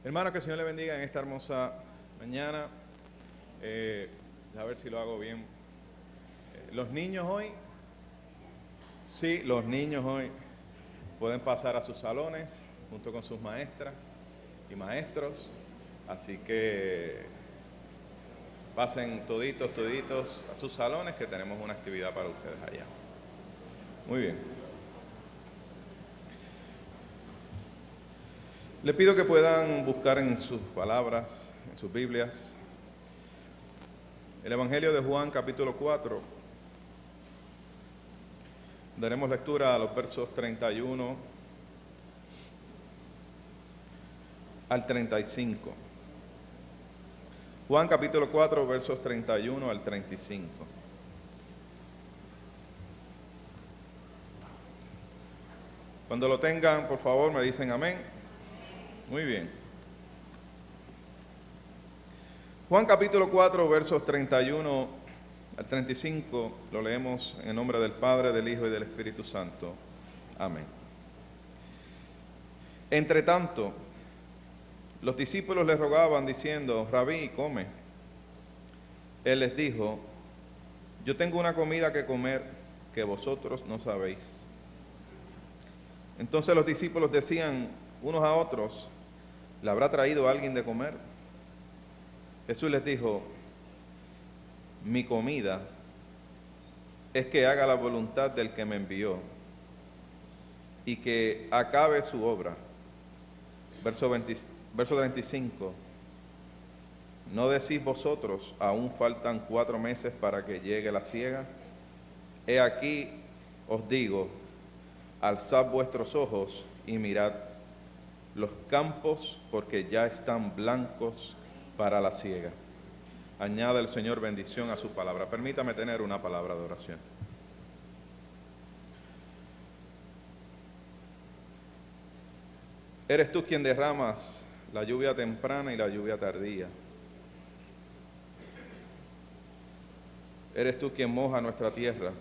Hermano, que el Señor le bendiga en esta hermosa mañana. A ver si lo hago bien. Los niños hoy pueden pasar a sus salones junto con sus maestras y maestros. Así que pasen toditos a sus salones, que tenemos una actividad para ustedes allá. Muy bien. Le pido que puedan buscar en sus palabras, en sus Biblias, el Evangelio de Juan, capítulo 4. Daremos lectura a los versos 31 al 35. Juan, capítulo 4, versos 31 al 35. Cuando lo tengan, por favor, me dicen amén. Muy bien. Juan capítulo 4, versos 31 al 35, lo leemos en el nombre del Padre, del Hijo y del Espíritu Santo. Amén. Entre tanto, los discípulos le rogaban diciendo: Rabí, come. Él les dijo: yo tengo una comida que comer que vosotros no sabéis. Entonces los discípulos decían unos a otros: ¿le habrá traído alguien de comer? Jesús les dijo: mi comida es que haga la voluntad del que me envió y que acabe su obra. Verso 35. ¿No decís vosotros, aún faltan 4 meses para que llegue la siega? He aquí os digo, alzad vuestros ojos y mirad los campos, porque ya están blancos para la siega. Añada el Señor bendición a su palabra. Permítame tener una palabra de oración. Eres tú quien derramas la lluvia temprana y la lluvia tardía. Eres tú quien moja nuestra tierra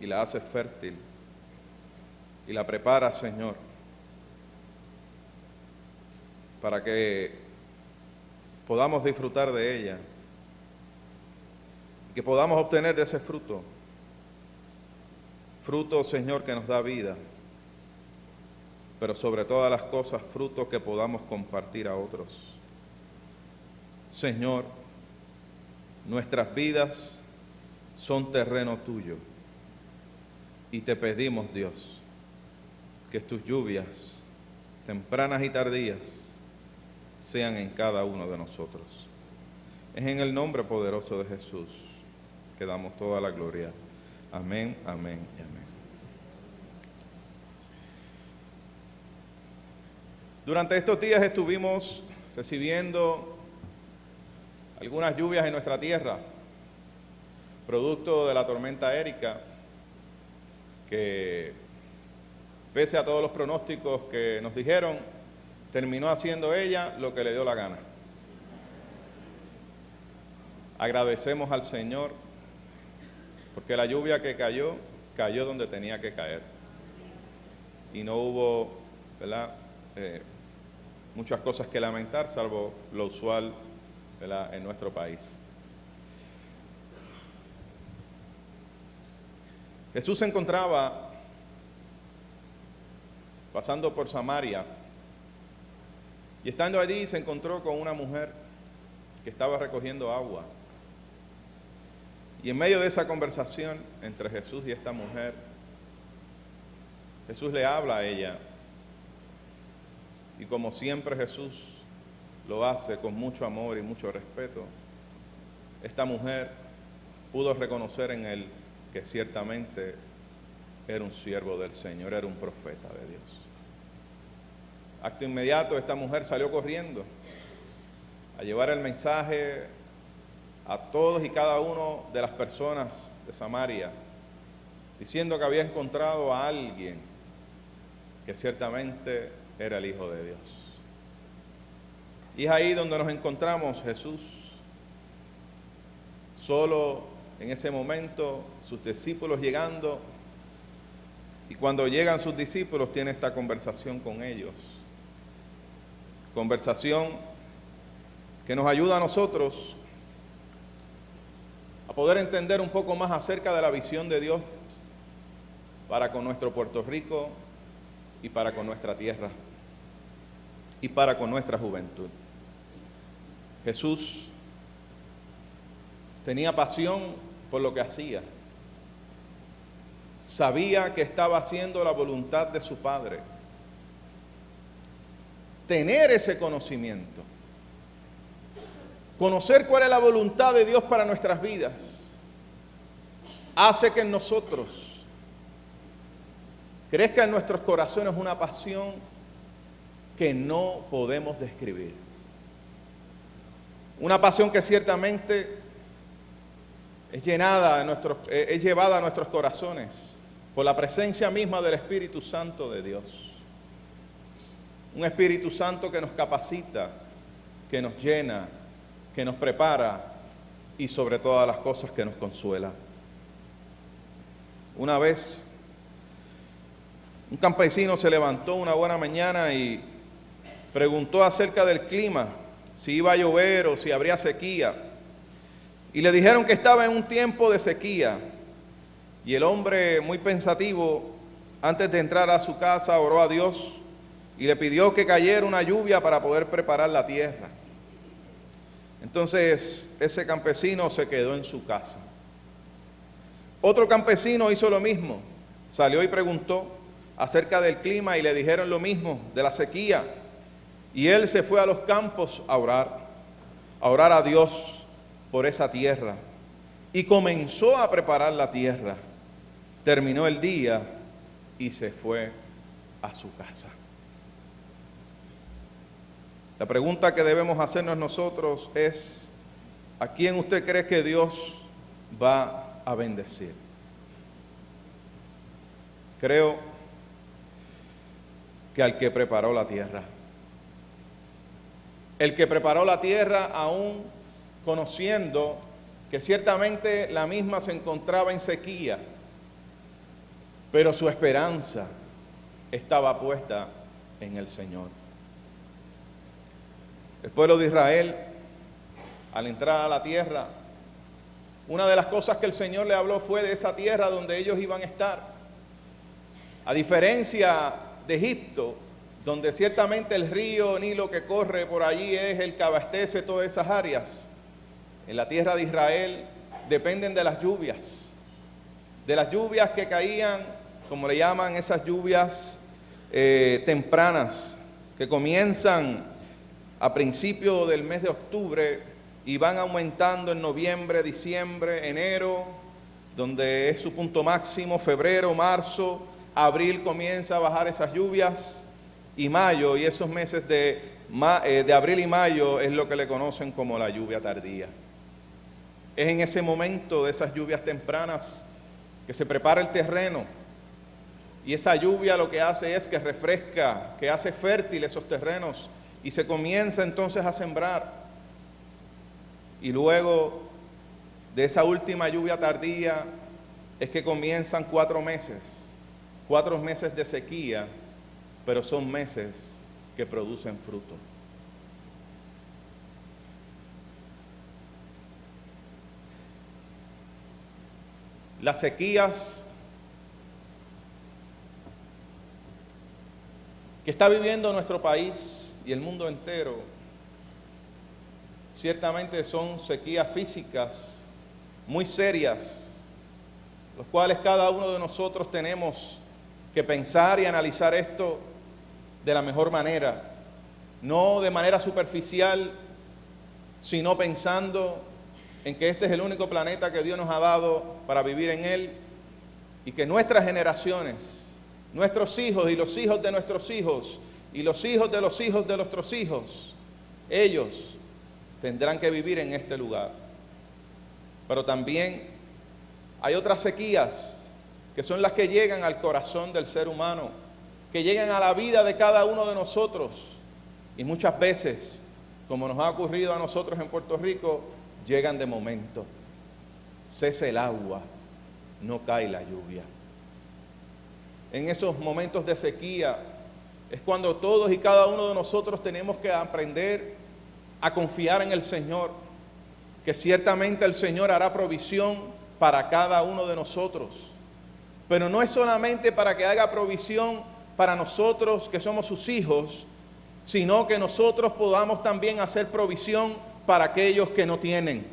y la haces fértil y la preparas, Señor, para que podamos disfrutar de ella y que podamos obtener de ese fruto, Señor, que nos da vida, pero sobre todas las cosas, fruto que podamos compartir a otros. Señor, nuestras vidas son terreno tuyo y te pedimos, Dios, que tus lluvias, tempranas y tardías, sean en cada uno de nosotros. Es en el nombre poderoso de Jesús que damos toda la gloria. Amén, amén y amén. Durante estos días estuvimos recibiendo algunas lluvias en nuestra tierra, producto de la tormenta Erika, que pese a todos los pronósticos que nos dijeron, terminó haciendo ella lo que le dio la gana. Agradecemos al Señor porque la lluvia que cayó donde tenía que caer. Y no hubo, ¿verdad?, muchas cosas que lamentar, salvo lo usual, ¿verdad?, en nuestro país. Jesús se encontraba pasando por Samaria, y estando allí se encontró con una mujer que estaba recogiendo agua. Y en medio de esa conversación entre Jesús y esta mujer, Jesús le habla a ella. Y como siempre Jesús lo hace con mucho amor y mucho respeto, esta mujer pudo reconocer en él que ciertamente era un siervo del Señor, era un profeta de Dios. Acto inmediato, esta mujer salió corriendo a llevar el mensaje a todos y cada uno de las personas de Samaria, diciendo que había encontrado a alguien que ciertamente era el Hijo de Dios. Y es ahí donde nos encontramos Jesús, solo en ese momento, sus discípulos llegando, y cuando llegan sus discípulos tiene esta conversación con ellos. conversación que nos ayuda a nosotros a poder entender un poco más acerca de la visión de Dios para con nuestro Puerto Rico y para con nuestra tierra y para con nuestra juventud. Jesús tenía pasión por lo que hacía. Sabía que estaba haciendo la voluntad de su Padre. Tener ese conocimiento, conocer cuál es la voluntad de Dios para nuestras vidas, hace que en nosotros crezca en nuestros corazones una pasión que no podemos describir. Una pasión que ciertamente es llevada a nuestros corazones por la presencia misma del Espíritu Santo de Dios. Un Espíritu Santo que nos capacita, que nos llena, que nos prepara y sobre todas las cosas que nos consuela. Una vez, un campesino se levantó una buena mañana y preguntó acerca del clima, si iba a llover o si habría sequía. Y le dijeron que estaba en un tiempo de sequía. Y el hombre, muy pensativo, antes de entrar a su casa, oró a Dios y le pidió que cayera una lluvia para poder preparar la tierra. Entonces, ese campesino se quedó en su casa. Otro campesino hizo lo mismo. Salió y preguntó acerca del clima y le dijeron lo mismo, de la sequía. Y él se fue a los campos a orar a Dios por esa tierra. Y comenzó a preparar la tierra. Terminó el día y se fue a su casa. La pregunta que debemos hacernos nosotros es, ¿a quién usted cree que Dios va a bendecir? Creo que al que preparó la tierra. El que preparó la tierra aún conociendo que ciertamente la misma se encontraba en sequía, pero su esperanza estaba puesta en el Señor. El pueblo de Israel, al entrar a la tierra, una de las cosas que el Señor le habló fue de esa tierra donde ellos iban a estar. A diferencia de Egipto, donde ciertamente el río Nilo que corre por allí es el que abastece todas esas áreas, en la tierra de Israel dependen de las lluvias que caían, como le llaman, esas lluvias tempranas, que comienzan a principio del mes de octubre y van aumentando en noviembre, diciembre, enero, donde es su punto máximo, febrero, marzo, abril comienza a bajar esas lluvias, y mayo, y esos meses de abril y mayo es lo que le conocen como la lluvia tardía. Es en ese momento de esas lluvias tempranas que se prepara el terreno, y esa lluvia lo que hace es que refresca, que hace fértil esos terrenos, y se comienza entonces a sembrar. Y luego de esa última lluvia tardía es que comienzan 4 meses de sequía, pero son meses que producen fruto. Las sequías que está viviendo nuestro país y el mundo entero, ciertamente son sequías físicas muy serias, los cuales cada uno de nosotros tenemos que pensar y analizar esto de la mejor manera, no de manera superficial, sino pensando en que este es el único planeta que Dios nos ha dado para vivir en él, y que nuestras generaciones, nuestros hijos y los hijos de nuestros hijos y los hijos de nuestros hijos, ellos tendrán que vivir en este lugar. Pero también hay otras sequías que son las que llegan al corazón del ser humano, que llegan a la vida de cada uno de nosotros, y muchas veces, como nos ha ocurrido a nosotros en Puerto Rico, llegan de momento. Cesa el agua, no cae la lluvia. En esos momentos de sequía Es cuando todos y cada uno de nosotros tenemos que aprender a confiar en el Señor, que ciertamente el Señor hará provisión para cada uno de nosotros. Pero no es solamente para que haga provisión para nosotros que somos sus hijos, sino que nosotros podamos también hacer provisión para aquellos que no tienen,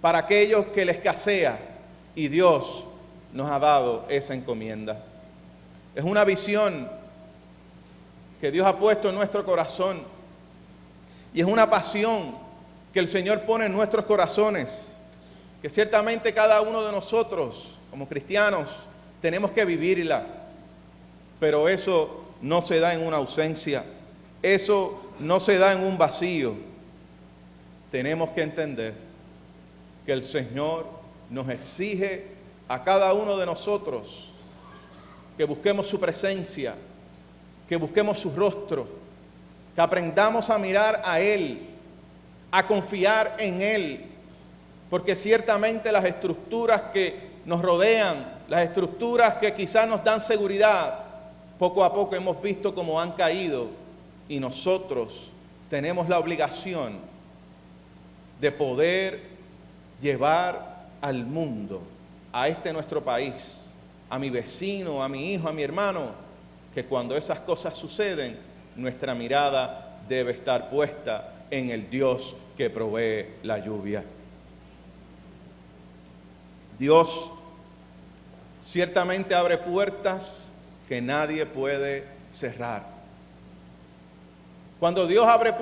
para aquellos que les escasea, y Dios nos ha dado esa encomienda. Es una visión que Dios ha puesto en nuestro corazón y es una pasión que el Señor pone en nuestros corazones, que ciertamente cada uno de nosotros como cristianos tenemos que vivirla, pero eso no se da en una ausencia, eso no se da en un vacío. Tenemos que entender que el Señor nos exige a cada uno de nosotros que busquemos su presencia, que busquemos su rostro, que aprendamos a mirar a Él, a confiar en Él, porque ciertamente las estructuras que nos rodean, las estructuras que quizás nos dan seguridad, poco a poco hemos visto cómo han caído y nosotros tenemos la obligación de poder llevar al mundo, a este nuestro país, a mi vecino, a mi hijo, a mi hermano, que cuando esas cosas suceden, nuestra mirada debe estar puesta en el Dios que provee la lluvia. Dios ciertamente abre puertas que nadie puede cerrar. Cuando Dios abre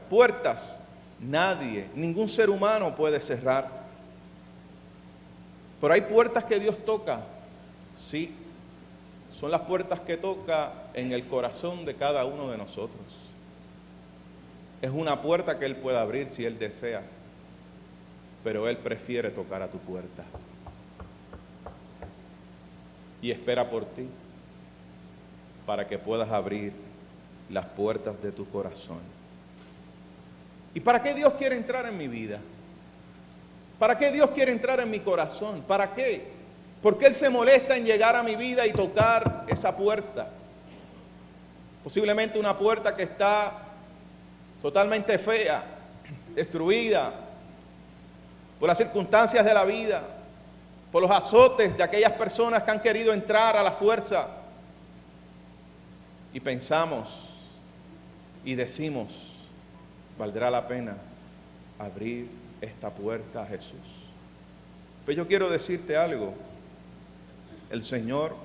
puertas, nadie, ningún ser humano puede cerrar. Pero hay puertas que Dios toca, sí, son las puertas que toca en el corazón de cada uno de nosotros. Es una puerta que Él puede abrir si Él desea, pero Él prefiere tocar a tu puerta. Y espera por ti, para que puedas abrir las puertas de tu corazón. ¿Y para qué Dios quiere entrar en mi vida? ¿Para qué Dios quiere entrar en mi corazón? ¿Para qué? ¿Por qué Él se molesta en llegar a mi vida y tocar esa puerta? Posiblemente una puerta que está totalmente fea, destruida por las circunstancias de la vida, por los azotes de aquellas personas que han querido entrar a la fuerza. Y pensamos y decimos, valdrá la pena abrir esta puerta a Jesús. Pues yo quiero decirte algo. El Señor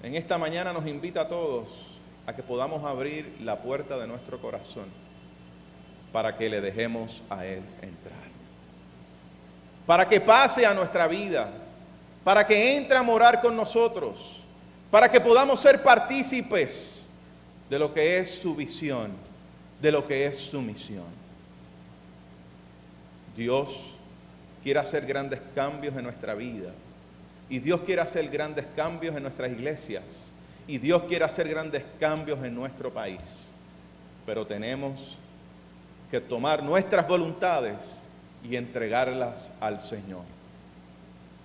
en esta mañana nos invita a todos a que podamos abrir la puerta de nuestro corazón para que le dejemos a Él entrar. Para que pase a nuestra vida, para que entre a morar con nosotros, para que podamos ser partícipes de lo que es su visión, de lo que es su misión. Dios quiere hacer grandes cambios en nuestra vida, y Dios quiere hacer grandes cambios en nuestras iglesias, y Dios quiere hacer grandes cambios en nuestro país, pero tenemos que tomar nuestras voluntades y entregarlas al Señor.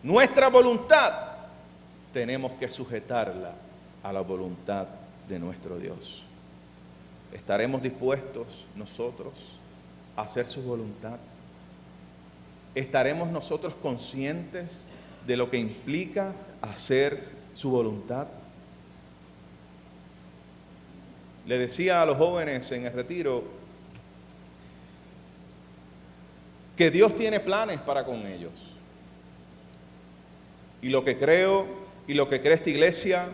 Nuestra voluntad tenemos que sujetarla a la voluntad de nuestro Dios. ¿Estaremos dispuestos nosotros a hacer su voluntad? ¿Estaremos nosotros conscientes de lo que implica hacer su voluntad? Le decía a los jóvenes en el retiro que Dios tiene planes para con ellos. Y lo que creo, y lo que cree esta iglesia,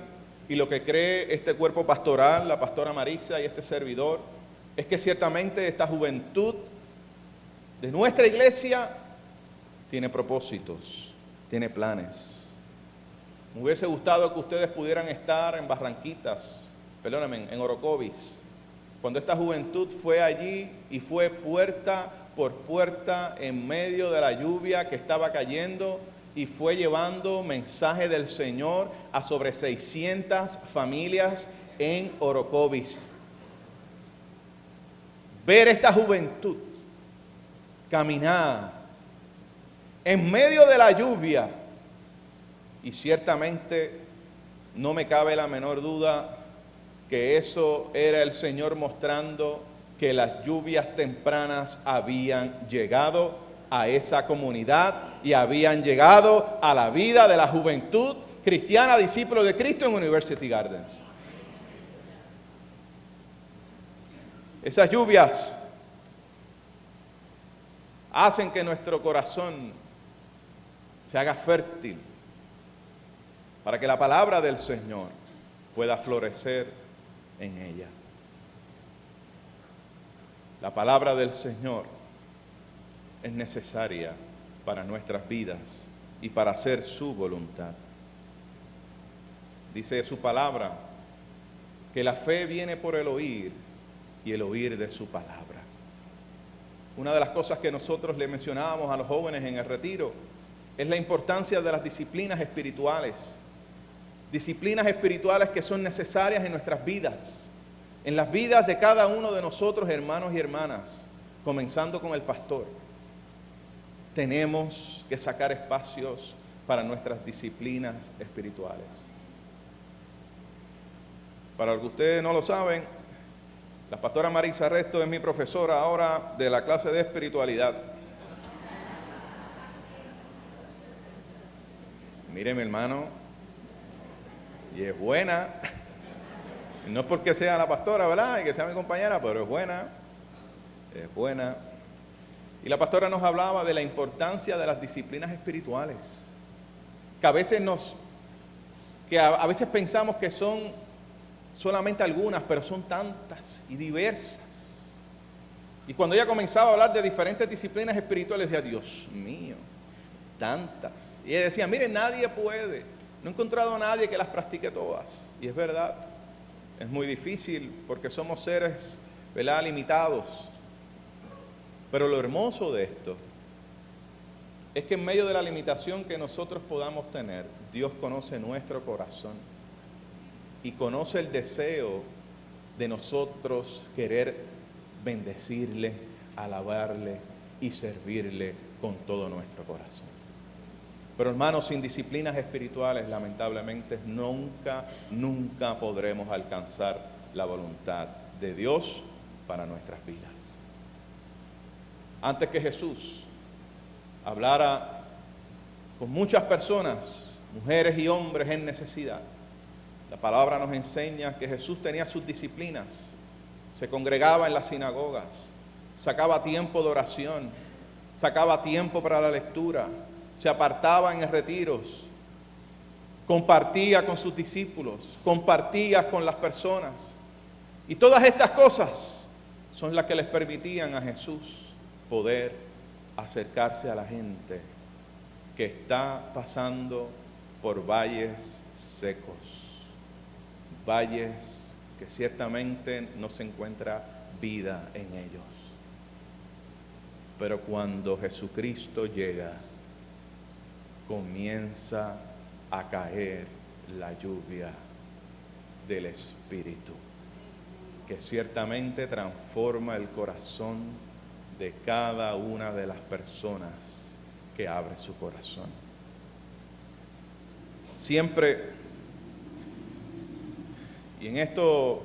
y lo que cree este cuerpo pastoral, la pastora Marixa y este servidor, es que ciertamente esta juventud de nuestra iglesia tiene propósitos, tiene planes. Me hubiese gustado que ustedes pudieran estar en en Orocovis, cuando esta juventud fue allí y fue puerta por puerta en medio de la lluvia que estaba cayendo y fue llevando mensaje del Señor a sobre 600 familias en Orocovis. Ver esta juventud caminar en medio de la lluvia, y ciertamente no me cabe la menor duda que eso era el Señor mostrando que las lluvias tempranas habían llegado a esa comunidad y habían llegado a la vida de la juventud cristiana, discípulos de Cristo en University Gardens. Esas lluvias hacen que nuestro corazón se haga fértil para que la palabra del Señor pueda florecer en ella. La palabra del Señor es necesaria para nuestras vidas y para hacer su voluntad. Dice su palabra que la fe viene por el oír y el oír de su palabra. Una de las cosas que nosotros le mencionábamos a los jóvenes en el retiro es la importancia de las disciplinas espirituales. Disciplinas espirituales que son necesarias en nuestras vidas, en las vidas de cada uno de nosotros, hermanos y hermanas, comenzando con el pastor. Tenemos que sacar espacios para nuestras disciplinas espirituales. Para los que ustedes no lo saben, la pastora Marisa Resto es mi profesora ahora de la clase de espiritualidad. Mire, mi hermano, y es buena. No es porque sea la pastora, ¿verdad? Y que sea mi compañera, pero es buena. Es buena. Y la pastora nos hablaba de la importancia de las disciplinas espirituales. Que a veces a veces pensamos que son solamente algunas, pero son tantas y diversas. Y cuando ella comenzaba a hablar de diferentes disciplinas espirituales, decía, Dios mío, tantas. Y ella decía, mire, nadie puede. No he encontrado a nadie que las practique todas. Y es verdad. Es muy difícil porque somos seres, ¿verdad?, limitados. Pero lo hermoso de esto es que en medio de la limitación que nosotros podamos tener, Dios conoce nuestro corazón y conoce el deseo de nosotros querer bendecirle, alabarle y servirle con todo nuestro corazón. Pero hermanos, sin disciplinas espirituales, lamentablemente, nunca podremos alcanzar la voluntad de Dios para nuestras vidas. Antes que Jesús hablara con muchas personas, mujeres y hombres en necesidad, la palabra nos enseña que Jesús tenía sus disciplinas, se congregaba en las sinagogas, sacaba tiempo de oración, sacaba tiempo para la lectura, se apartaba en retiros, compartía con sus discípulos, compartía con las personas. Y todas estas cosas son las que les permitían a Jesús poder acercarse a la gente que está pasando por valles secos, valles que ciertamente no se encuentra vida en ellos. Pero cuando Jesucristo llega, comienza a caer la lluvia del Espíritu, que ciertamente transforma el corazón de cada una de las personas que abre su corazón. Siempre, y en esto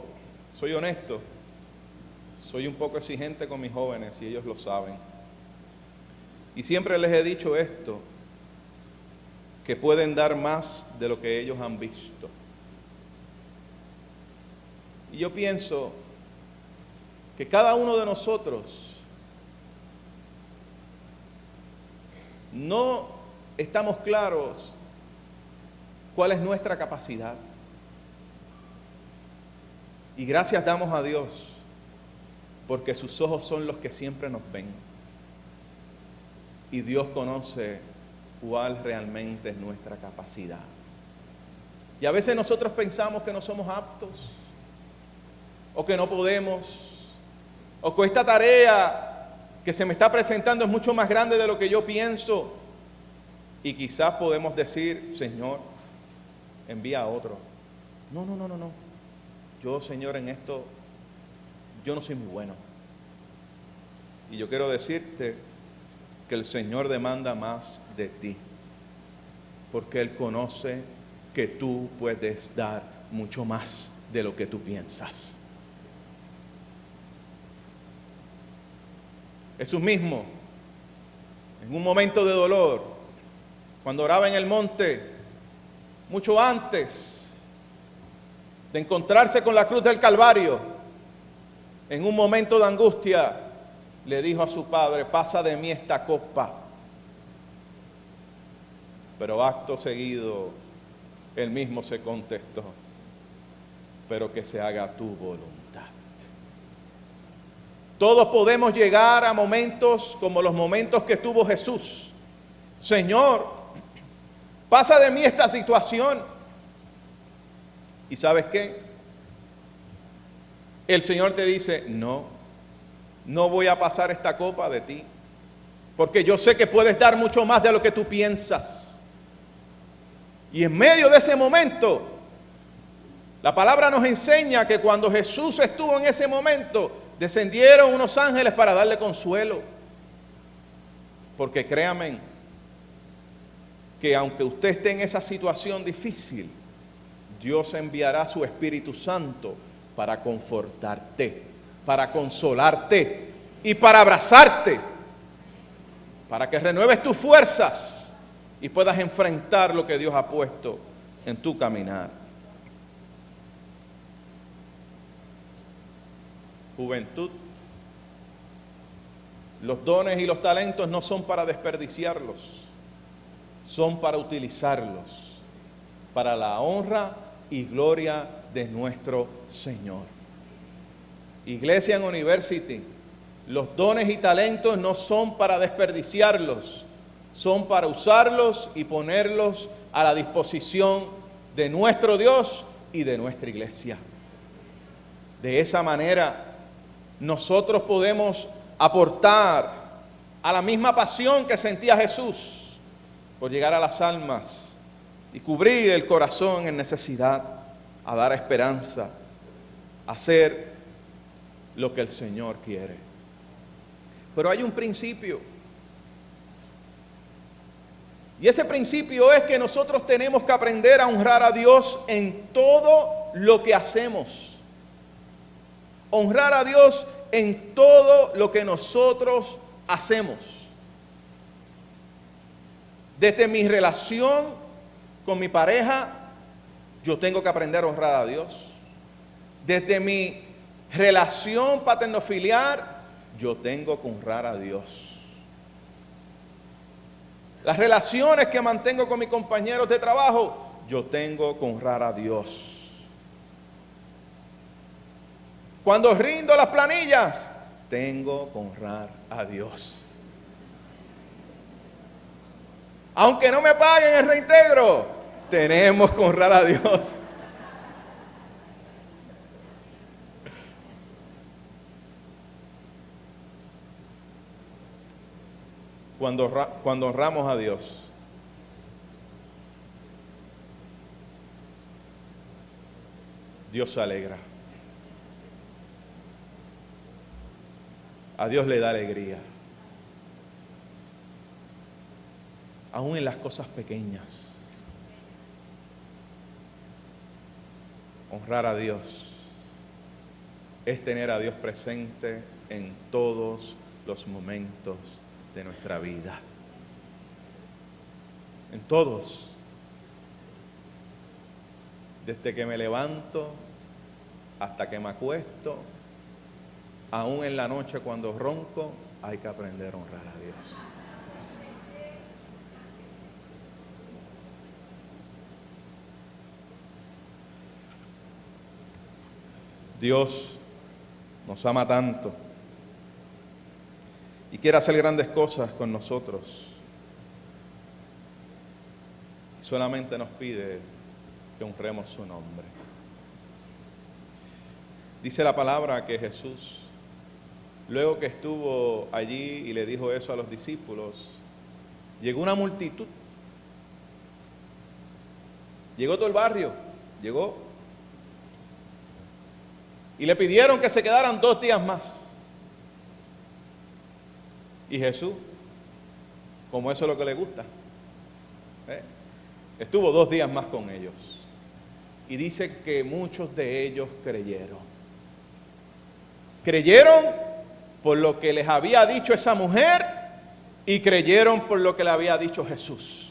soy honesto, soy un poco exigente con mis jóvenes y ellos lo saben. Y siempre les he dicho esto, que pueden dar más de lo que ellos han visto. Y yo pienso que cada uno de nosotros no estamos claros cuál es nuestra capacidad. Y gracias damos a Dios, porque sus ojos son los que siempre nos ven. Y Dios conoce cuál realmente es nuestra capacidad. Y a veces nosotros pensamos que no somos aptos, o que no podemos, o que esta tarea que se me está presentando es mucho más grande de lo que yo pienso. Y quizás podemos decir, Señor, envía a otro. No. Yo, Señor, en esto, yo no soy muy bueno. Y yo quiero decirte que el Señor demanda más de ti, porque Él conoce que tú puedes dar mucho más de lo que tú piensas. Jesús mismo, en un momento de dolor, cuando oraba en el monte, mucho antes de encontrarse con la cruz del Calvario, en un momento de angustia, le dijo a su Padre: pasa de mí esta copa. Pero acto seguido, él mismo se contestó: pero que se haga tu voluntad. Todos podemos llegar a momentos como los momentos que tuvo Jesús. Señor, pasa de mí esta situación. ¿Y sabes qué? El Señor te dice: no voy a pasar esta copa de ti, porque yo sé que puedes dar mucho más de lo que tú piensas. Y en medio de ese momento, la palabra nos enseña que cuando Jesús estuvo en ese momento, descendieron unos ángeles para darle consuelo. Porque créanme que aunque usted esté en esa situación difícil, Dios enviará su Espíritu Santo para confortarte, para consolarte y para abrazarte, para que renueves tus fuerzas y puedas enfrentar lo que Dios ha puesto en tu caminar. Juventud, los dones y los talentos no son para desperdiciarlos, son para utilizarlos para la honra y gloria de nuestro Señor. Iglesia en University, los dones y talentos no son para desperdiciarlos, son para usarlos y ponerlos a la disposición de nuestro Dios y de nuestra iglesia. De esa manera, nosotros podemos aportar a la misma pasión que sentía Jesús por llegar a las almas y cubrir el corazón en necesidad, a dar esperanza, a hacer lo que el Señor quiere. Pero hay un principio, y ese principio es que nosotros tenemos que aprender a honrar a Dios en todo lo que hacemos. Honrar a Dios en todo lo que nosotros hacemos. Desde mi relación con mi pareja, yo tengo que aprender a honrar a Dios. Desde mi relación paternofiliar, yo tengo que honrar a Dios. Las relaciones que mantengo con mis compañeros de trabajo, yo tengo que honrar a Dios. Cuando rindo las planillas, tengo que honrar a Dios. Aunque no me paguen el reintegro, tenemos que honrar a Dios. Cuando honramos a Dios, Dios se alegra. A Dios le da alegría. Aún en las cosas pequeñas. Honrar a Dios es tener a Dios presente en todos los momentos de nuestra vida. En todos. Desde que me levanto hasta que me acuesto, aún en la noche cuando ronco, hay que aprender a honrar a Dios. Dios nos ama tanto y quiere hacer grandes cosas con nosotros. Solamente nos pide que honremos su nombre. Dice la palabra que Jesús, luego que estuvo allí y le dijo eso a los discípulos, llegó una multitud. Llegó todo el barrio, llegó. Y le pidieron que se quedaran 2 días más. Y Jesús, como eso es lo que le gusta, estuvo 2 días más con ellos. Y dice que muchos de ellos creyeron. Creyeron por lo que les había dicho esa mujer y creyeron por lo que le había dicho Jesús.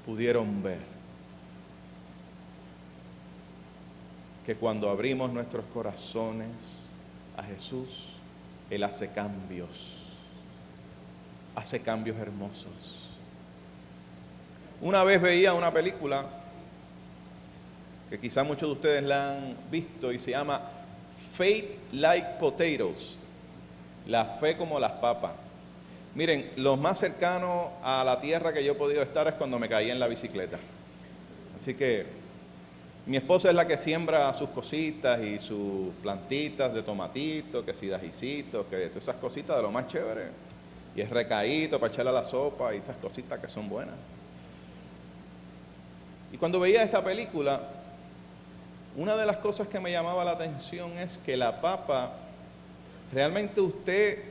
Pudieron ver que cuando abrimos nuestros corazones a Jesús, Él hace cambios hermosos. Una vez veía una película que quizá muchos de ustedes la han visto y se llama Faith Like Potatoes, la fe como las papas. Miren, lo más cercano a la tierra que yo he podido estar es cuando me caí en la bicicleta. Así que mi esposa es la que siembra sus cositas y sus plantitas de tomatitos, que si de ajicitos, que de todas esas cositas de lo más chévere. Y es recaíto para echarle a la sopa y esas cositas que son buenas. Y cuando veía esta película, una de las cosas que me llamaba la atención es que la papa, realmente usted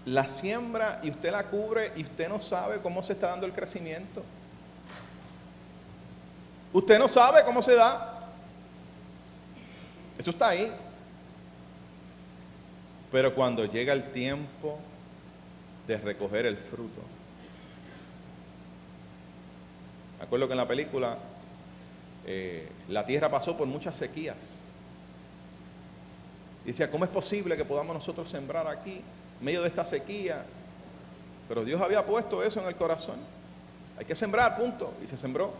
la siembra y usted la cubre y usted no sabe cómo se está dando el crecimiento. Usted no sabe cómo se da. Eso está ahí. Pero cuando llega el tiempo de recoger el fruto. Me acuerdo que en la película la tierra pasó por muchas sequías. Y decía, ¿cómo es posible que podamos nosotros sembrar aquí, en medio de esta sequía? Pero Dios había puesto eso en el corazón. Hay que sembrar, punto. Y se sembró.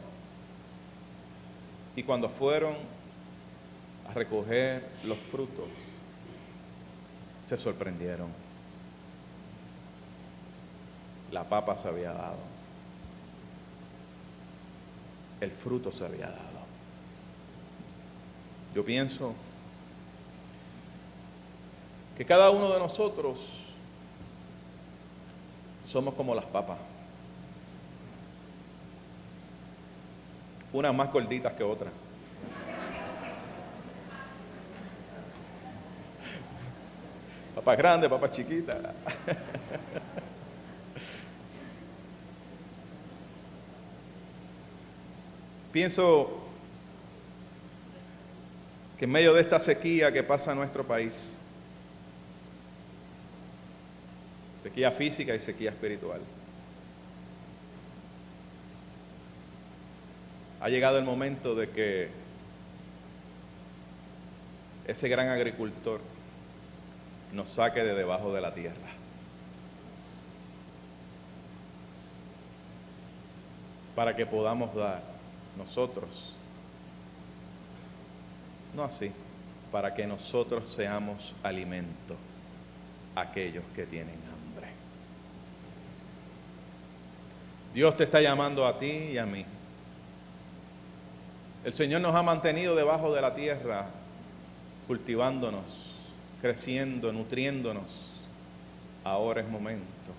Y cuando fueron a recoger los frutos, se sorprendieron. La papa se había dado. El fruto se había dado. Yo pienso que cada uno de nosotros somos como las papas. Unas más gorditas que otras. Papas grandes, papas chiquitas. Pienso que en medio de esta sequía que pasa en nuestro país, sequía física y sequía espiritual, ha llegado el momento de que ese gran agricultor nos saque de debajo de la tierra. Para que podamos dar nosotros, no así, para que nosotros seamos alimento a aquellos que tienen hambre. Dios te está llamando a ti y a mí. El Señor nos ha mantenido debajo de la tierra, cultivándonos, creciendo, nutriéndonos. Ahora es momento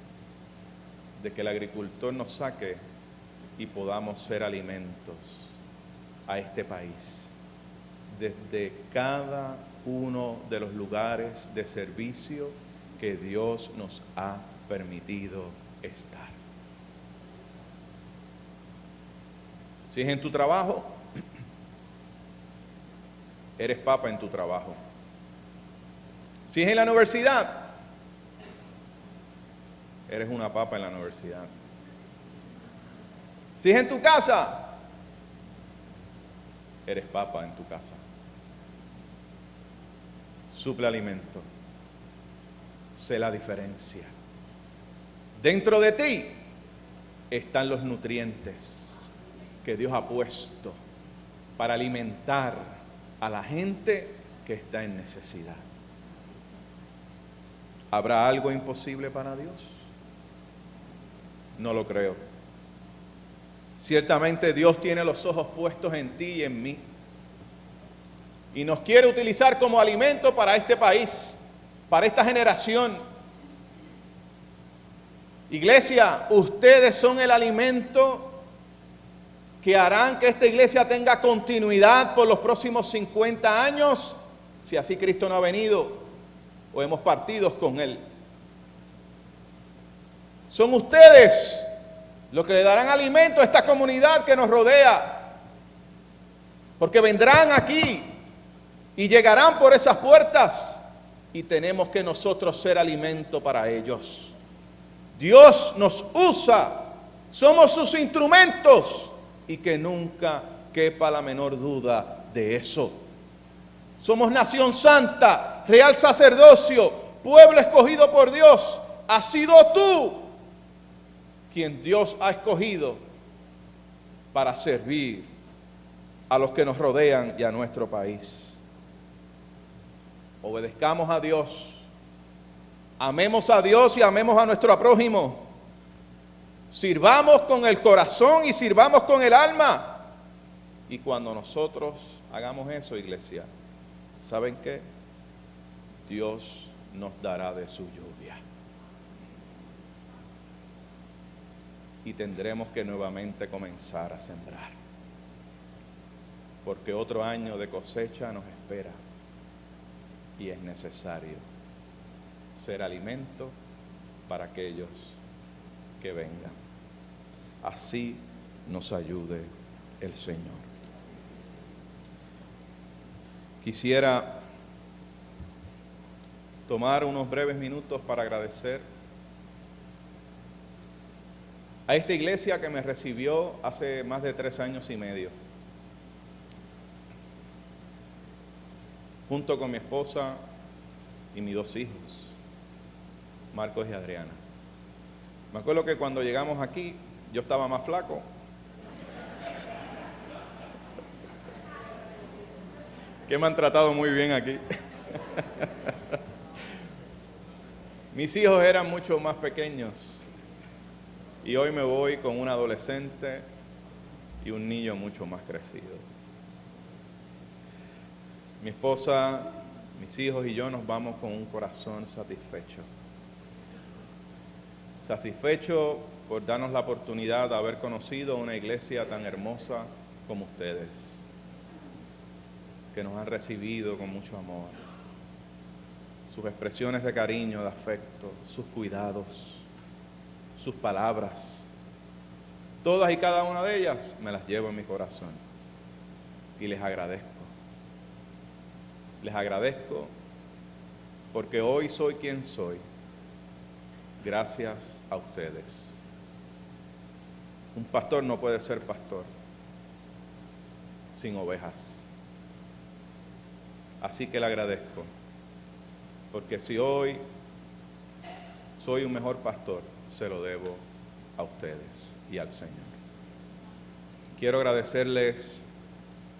de que el agricultor nos saque y podamos ser alimentos a este país, desde cada uno de los lugares de servicio que Dios nos ha permitido estar. Si es en tu trabajo, eres papa en tu trabajo. Si es en la universidad, eres una papa en la universidad. Si es en tu casa, eres papa en tu casa. Suple alimento. Sé la diferencia. Dentro de ti están los nutrientes que Dios ha puesto para alimentar a la gente que está en necesidad. ¿Habrá algo imposible para Dios? No lo creo. Ciertamente Dios tiene los ojos puestos en ti y en mí. Y nos quiere utilizar como alimento para este país, para esta generación. Iglesia, ustedes son el alimento que harán que esta iglesia tenga continuidad por los próximos 50 años, si así Cristo no ha venido o hemos partido con Él. Son ustedes los que le darán alimento a esta comunidad que nos rodea, porque vendrán aquí y llegarán por esas puertas y tenemos que nosotros ser alimento para ellos. Dios nos usa, somos sus instrumentos y que nunca quepa la menor duda de eso. Somos nación santa, real sacerdocio, pueblo escogido por Dios. Has sido tú quien Dios ha escogido para servir a los que nos rodean y a nuestro país. Obedezcamos a Dios, amemos a Dios y amemos a nuestro prójimo. Sirvamos con el corazón y sirvamos con el alma. Y cuando nosotros hagamos eso, iglesia, ¿saben qué? Dios nos dará de su lluvia. Y tendremos que nuevamente comenzar a sembrar. Porque otro año de cosecha nos espera. Y es necesario ser alimento para aquellos que vengan. Así nos ayude el Señor. Quisiera tomar unos breves minutos para agradecer a esta iglesia que me recibió hace más de 3 años y medio. Junto con mi esposa y mis 2 hijos, Marcos y Adriana. Me acuerdo que cuando llegamos aquí, yo estaba más flaco. Que me han tratado muy bien aquí. Mis hijos eran mucho más pequeños y hoy me voy con un adolescente y un niño mucho más crecido. Mi esposa, mis hijos y yo nos vamos con un corazón satisfecho. Satisfecho por darnos la oportunidad de haber conocido una iglesia tan hermosa como ustedes, que nos han recibido con mucho amor. Sus expresiones de cariño, de afecto, sus cuidados, sus palabras, todas y cada una de ellas me las llevo en mi corazón y les agradezco. Les agradezco porque hoy soy quien soy, gracias a ustedes. Un pastor no puede ser pastor sin ovejas. Así que le agradezco, porque si hoy soy un mejor pastor, se lo debo a ustedes y al Señor. Quiero agradecerles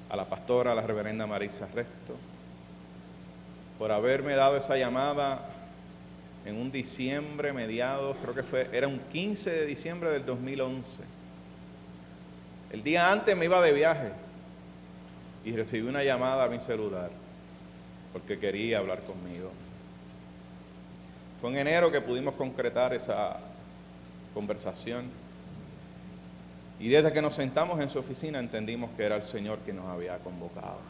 a la pastora, a la reverenda Marisa Resto, por haberme dado esa llamada en un diciembre mediados, creo que era un 15 de diciembre del 2011. El día antes me iba de viaje y recibí una llamada a mi celular porque quería hablar conmigo. Fue en enero que pudimos concretar esa conversación y desde que nos sentamos en su oficina entendimos que era el Señor quien nos había convocado.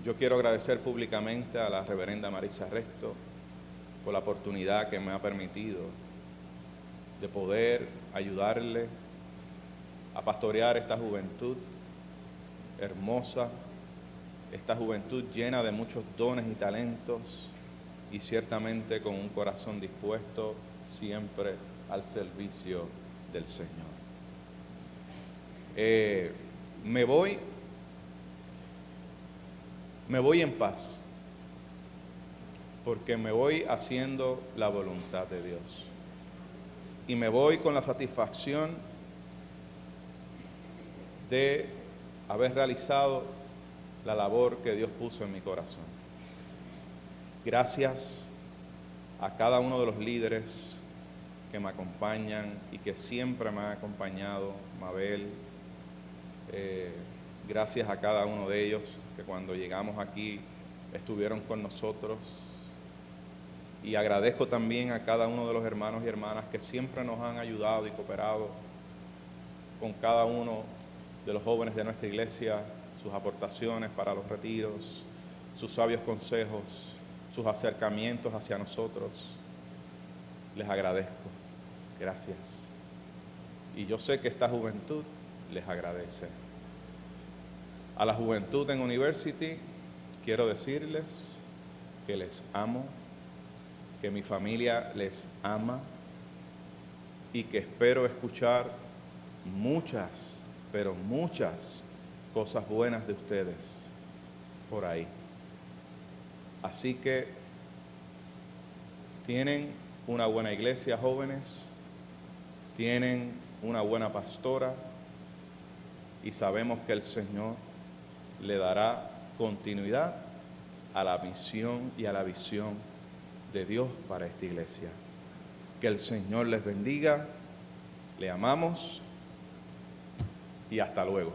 Yo quiero agradecer públicamente a la reverenda Marisa Resto por la oportunidad que me ha permitido de poder ayudarle a pastorear esta juventud hermosa, esta juventud llena de muchos dones y talentos y ciertamente con un corazón dispuesto siempre al servicio del Señor. Me voy en paz, porque me voy haciendo la voluntad de Dios. Y me voy con la satisfacción de haber realizado la labor que Dios puso en mi corazón. Gracias a cada uno de los líderes que me acompañan y que siempre me han acompañado, Mabel, gracias a cada uno de ellos que cuando llegamos aquí estuvieron con nosotros. Y agradezco también a cada uno de los hermanos y hermanas que siempre nos han ayudado y cooperado con cada uno de los jóvenes de nuestra iglesia, sus aportaciones para los retiros, sus sabios consejos, sus acercamientos hacia nosotros. Les agradezco. Gracias. Y yo sé que esta juventud les agradece. A la juventud en University quiero decirles que les amo, que mi familia les ama y que espero escuchar muchas, pero muchas cosas buenas de ustedes por ahí. Así que tienen una buena iglesia, jóvenes, tienen una buena pastora y sabemos que el Señor le dará continuidad a la misión y a la visión de Dios para esta iglesia. Que el Señor les bendiga, le amamos y hasta luego.